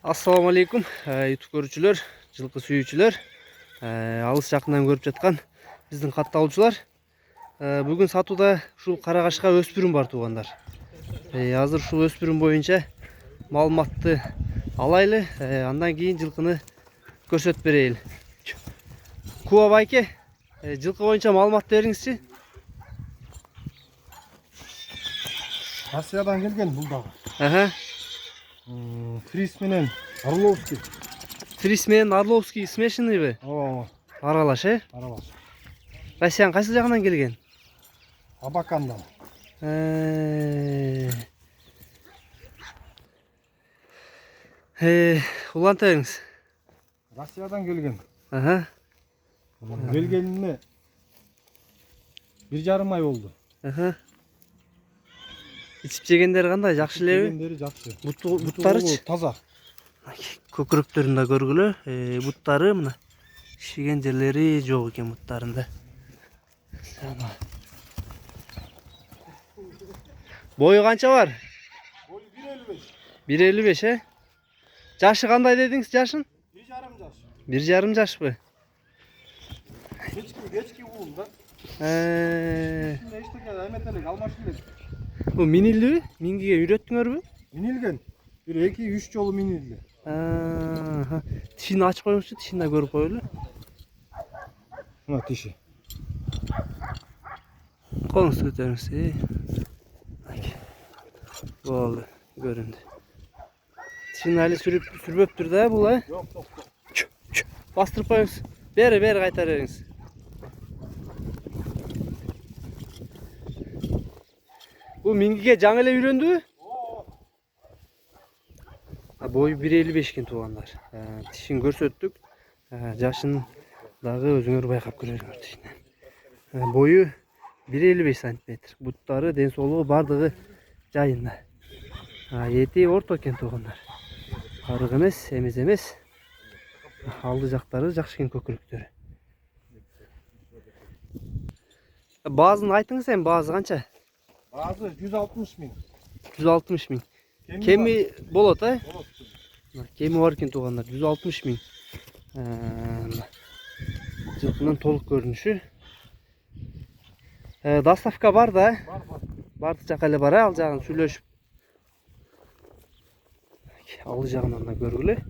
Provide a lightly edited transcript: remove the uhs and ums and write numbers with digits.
Assalamu alaikum YouTube көрүүчүлөр, жылкы сүйүүчүлөр, алыс жакындан көрүп жаткан биздин катталуучулар. Бүгүн сатууда ушул карагашка өспүрүм бар туугандар. Азыр ушул өспүрүм боюнча маалыматты алайлы, андан кийин жылкыны көрсөтүп берейли. Куба байке, жылкы боюнча маалымат бериңизчи. Россиядан келген бул дагы. Фрис менен Орловский. Фрис менен Орловский смешанныйбы? Ооба. Аралаш, Аралаш. Россиянын кайсы жагынан келген? Абакандан. Уланта бериңиз. Россиядан келген. Келгенине 1,5 ай болду. İçip жегендери кандай, жакшы элеби? Жегендери жакшы. Буттарычы таза. Көкүрөктөрүн да көргүлө. Буттары мына шиген жерлери жок экен буттарында. Бою канча бар? Бою 1,55. 1,55, Жашы кандай дедиңиз, жашын? 1,5 жаш. 1,5 жашпы? Кечки уул да. Эчтеке эметелек алмашып элек. Bu minildi, mingiye үйрөттүңөрбү? Минилген. 1-2-3 жолу минилди. Тишини ачып коюңузчу, тишини да көрүп коелу. Мына тиши. Колуңузду көтөрүңүз. Болду, көрүндү. Тишини али сүрбөптүр да бул, Жок. Бастырып коюңуз. Бери кайтара бериңиз. Bu mingiге жаңы эле үйрөндүбү? Бою 1,55 экен туугандар. Тишин көрсөттүк. Жашын дагы өзүңөр байкап көрөсүңөр тишинен. Бою 1,55 сантиметр. Буттары, ден соолугу бардыгы жайында. Эти орто экен туугандар. Арык эмес, эмес. Алды жактары жакшы экен көкүрөктөрү. Баазын айтыңыз эми, баазы канча? Баазы 160 миң. 160 миң. Кеми болот, Кеми бар экен туугандар, 160 миң. Жылкынын толук көрүнүшү. Доставка бар да? Бардык жака эле бар, ал жагын сүйлөшүп. Алды жагынан да көргүлө.